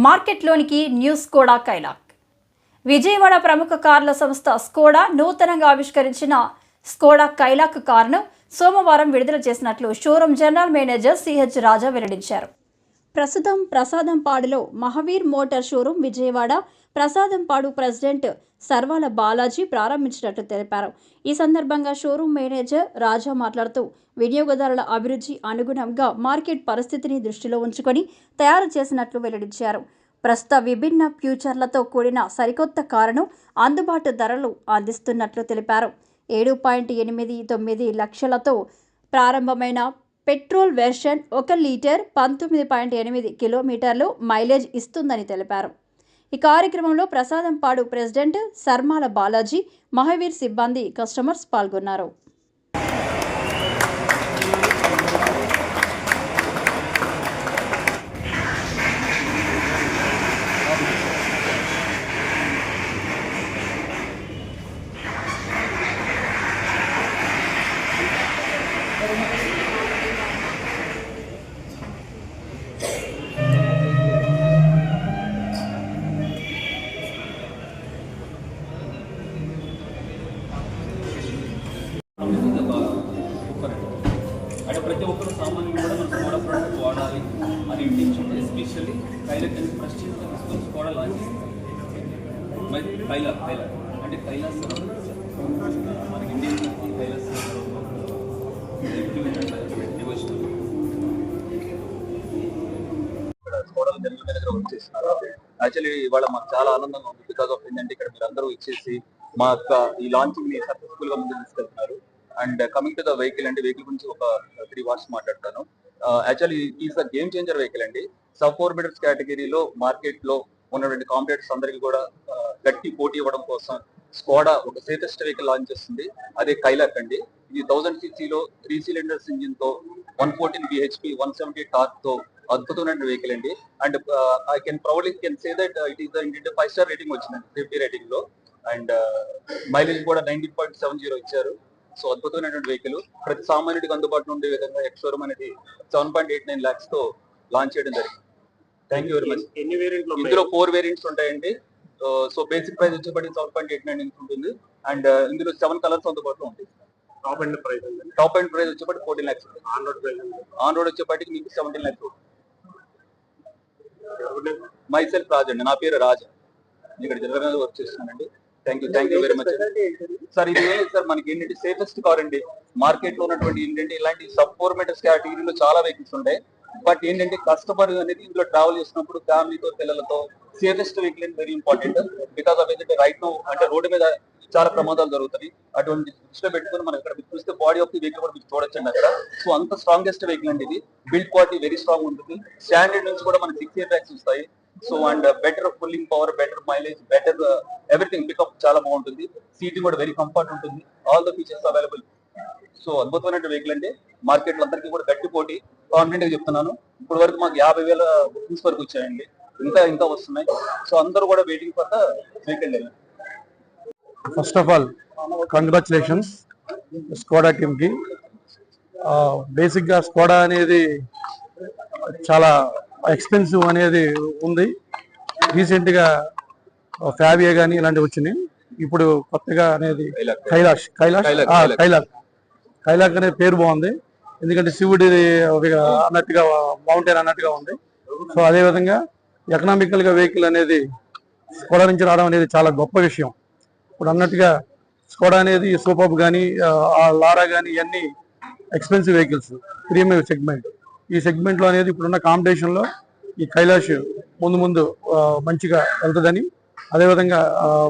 మార్కెట్లోనికి new Skoda Kylaq. Vijayawada ప్రముఖ కార్ల సంస్థ స్కోడా నూతనంగా ఆవిష్కరించిన స్కోడా కైలాక్ కారును సోమవారం విడుదల చేసినట్లు showroom general manager CH Raja వెల్లడించారు. ప్రస్తుతం ప్రసాదంపాడులో Mahavir motor showroom Vijayawada Prasadampadu president Sarvala Balaji ప్రారంభించినట్లు తెలిపారు. ఈ సందర్భంగా షోరూమ్ మేనేజర్ రాజా మాట్లాడుతూ వినియోగదారుల అభిరుచి అనుగుణంగా మార్కెట్ పరిస్థితిని దృష్టిలో ఉంచుకొని తయారు చేసినట్లు వెల్లడించారు. ప్రస్తుత విభిన్న ఫ్యూచర్లతో కూడిన సరికొత్త కారును అందుబాటు ధరలు అందిస్తున్నట్లు తెలిపారు. 7.89 లక్షలతో ప్రారంభమైన పెట్రోల్ వెర్షన్ 1 లీటర్ 19.8 కిలోమీటర్లు మైలేజ్ ఇస్తుందని తెలిపారు. ఈ కార్యక్రమంలో ప్రసాదంపాడు ప్రెసిడెంట్ సర్మాల బాలాజీ, మహావీర్ సిబ్బంది, కస్టమర్స్ పాల్గొన్నారు. అంటే ప్రతి ఒక్కరు సామాన్యులు కూడా మనం స్కోడా ప్రోడక్ట్ వాడాలి అని ఇంటెన్షన్, ఎస్పెషల్లీ కైలాక్ అని ప్రశ్నించిన తీసుకొని స్కోడా లాంచ్ చేస్తాం. మరి కైలాక్ అంటే కైలాస్ మనకి ఇండియన్ కైలాస్ డివోషనల్ స్కోడాలో జనరల్ మేనేజర్ వర్క్ చేస్తున్నారు. యాక్చువల్లీ ఇవాళ మాకు చాలా ఆనందంగా ఉంది. బికాస్ ఆఫ్ ఏంటంటే ఇక్కడ మీరు అందరూ ఇచ్చేసి మా యొక్క ఈ లాంచింగ్ ని సక్సెస్ఫుల్ గా ముందుకు తీసుకెళ్తున్నారు. And coming to the vehicle అండి, వెహికల్ గురించి ఒక 3 words మాట్లాడతాను. Actually is the game changer vehicle అండి. సబ్ 4 మీటర్స్ కేటగిరీలో మార్కెట్ లో ఉన్నటువంటి కాంపిటేటర్స్ అందరికీ కూడా గట్టి పోటీ ఇవ్వడం కోసం స్కోడా ఒక సేఫెస్ట్ వెహికల్ లాంచ్ చేస్తుంది. అదే కైలాక్ అండి. ఇది 1000 cc లో 3 cylinders ఇంజిన్ తో 114 bhp 170 టార్క్ తో అద్భుతమైన వెహికల్ అండి. And I can proudly say that it is the Indian 5-star rating వచ్చిందండి సేఫ్టీ రేటింగ్ లో. అండ్ మైలేజ్ కూడా 19.70 ఇచ్చారు. సో అద్భుతమైనటువంటి వెహికల్ ప్రతి సామాన్యుడికి అందుబాటులో ఉండే విధంగా ఎక్స్ షోరూమ్ అనేది 7.89 lakhs తో లాంచ్ చేయడం జరిగింది. Thank you very much. ఇందులో 4 వేరియంట్స్ ఉంటాయండి. సో బేసిక్ ప్రైస్ వచ్చేప్పటి 7.89 ఉంటుంది. అండ్ ఇందులో 7 కలర్స్ అందుబాటులో ఉంటాయి. టాప్ అండ్ ప్రైస్ వచ్చేప్పటి 14 lakhs. ఆన్ రోడ్ వచ్చేప్పటికి మీకు 17 lakhs. మై సెల్ఫ్ రాజా అండి, నా పేరు రాజా, ఇక్కడ జనరల్ వర్క్ చేస్తున్నానండి. Thank you very much sir. ఇది సార్ మనకి ఏంటంటే సేఫెస్ట్ కార్ అండి. మార్కెట్ లో ఉన్నటువంటి ఏంటంటే ఇలాంటి సబ్ 4 మీటర్స్ కేటగిరీలో చాలా వెహికల్స్ ఉంటాయి. బట్ ఏంటంటే కస్టమర్ అనేది ఇందులో ట్రావెల్ చేసినప్పుడు ఫ్యామిలీతో పిల్లలతో సేఫెస్ట్ వెహికల్ అనేది వెరీ ఇంపార్టెంట్. బికాస్ ఆఫ్ ఏంటంటే రైట్ నో అంటే రోడ్డు మీద చాలా ప్రమాదాలు జరుగుతాయి. అటువంటి దృష్టిలో పెట్టుకుని మనం ఇక్కడ చూస్తే బాడీ ఆఫ్ ది వెహికల్ కూడా మీకు చూడొచ్చండి అక్కడ. సో అంత స్ట్రాంగెస్ట్ వెహికల్ అండి ఇది. బిల్డ్ క్వాలిటీ వెరీ స్ట్రాంగ్ ఉంటుంది. స్టాండర్డ్ నుంచి కూడా మనకి 6 airbags వస్తాయి. So and better pulling power, better mileage, better everything. Pickup చాలా బాగుంటుంది. సీటింగ్ కూడా వెరీ కంఫర్ట్ ఉంటుంది. All the features available. So అద్భుతమైన వెహికల్ అండి. మార్కెట్ లో అందరికీ కూడా గట్టి పోటీ. కాన్ఫిడెంట్ గా చెప్తున్నాను. ఇప్పుడు వరకు మాకు 50,000 బుకింగ్స్ వరకు వచ్చాయండి. ఇంకా వస్తున్నాయి. సో అందరూ కూడా waiting for the vehicle. First of all congratulations Skoda team కి. బేసిక్ గా స్కోడా అనేది చాలా ఎక్స్పెన్సివ్ అనేది ఉంది. రీసెంట్ గా ఫ్యాబియా కానీ ఇలాంటివి వచ్చినాయి. ఇప్పుడు కొత్తగా అనేది కైలాక్ అనే పేరు బాగుంది. ఎందుకంటే శివుడి అన్నట్టుగా మౌంటైన్ అన్నట్టుగా ఉంది. సో అదే విధంగా ఎకనామికల్ గా వెహికల్ అనేది స్కోడా నుంచి రావడం అనేది చాలా గొప్ప విషయం. ఇప్పుడు అన్నట్టుగా స్కోడా అనేది సూపర్ కానీ లారా కానీ ఇవన్నీ ఎక్స్పెన్సివ్ వెహికల్స్, ప్రీమియం సెగ్మెంట్. ఈ సెగ్మెంట్ లో అనేది ఇప్పుడున్న కాంపిటీషన్ లో ఈ కైలాష్ ముందు మంచిగా వెళ్తుందని, అదేవిధంగా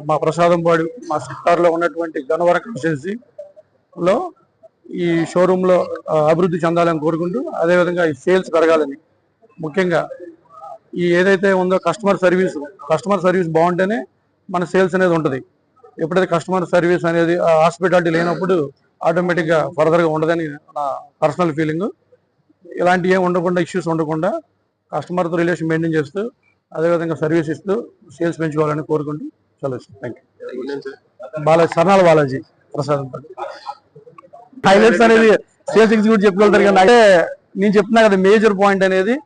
మా ప్రసాదంపాడు మా సెక్టార్లో ఉన్నటువంటి గన్నవరం కాన్స్టిట్యుయెన్సీలో ఈ షోరూంలో అభివృద్ధి చెందాలని కోరుకుంటూ, అదేవిధంగా ఈ సేల్స్ పెరగాలని, ముఖ్యంగా ఈ ఏదైతే ఉందో కస్టమర్ సర్వీస్ బాగుంటేనే మన సేల్స్ అనేది ఉంటుంది. ఎప్పుడైతే కస్టమర్ సర్వీస్ అనేది హాస్పిటాలిటీ లేనప్పుడు ఆటోమేటిక్గా ఫర్దర్గా ఉండదని నా పర్సనల్ ఫీలింగ్. ఇలాంటి ఏం ఉండకుండా, ఇష్యూస్ ఉండకుండా కస్టమర్తో రిలేషన్ మెయింటైన్ చేస్తూ, అదేవిధంగా సర్వీస్ ఇస్తూ సేల్స్ పెంచుకోవాలని కోరుకుంటూ చాలా థ్యాంక్ యూ. సర్నాల బాలాజీ ప్రసాదం. హైలైట్స్ అనేది సేల్స్ ఎగ్జిక్యూటివ్ చెప్పుకోగలుగుతారు. కానీ అంటే నేను చెప్తున్నా కదా, మేజర్ పాయింట్ అనేది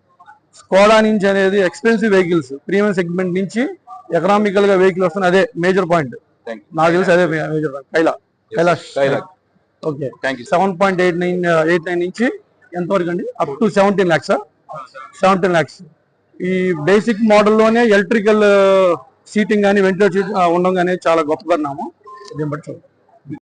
స్కోడా నుంచి అనేది ఎక్స్పెన్సివ్ వెహికల్స్ ప్రీమియం సెగ్మెంట్ నుంచి ఎకనామికల్ గా వెహికల్ వస్తుంది. అదే మేజర్ పాయింట్ నాకు తెలిసి, అదే మేజర్ పాయింట్. కైలాక్ ఓకే, 7.89 నుంచి ఎంతవరకు అండి? Up to 17 lakhs. 17 lakhs. ఈ బేసిక్ మోడల్లోనే ఎలక్ట్రికల్ సీటింగ్ కానీ వెంటిలేటర్ ఉండడం కానీ చాలా గొప్పగా ఉన్నాము. దీన్ని బట్టి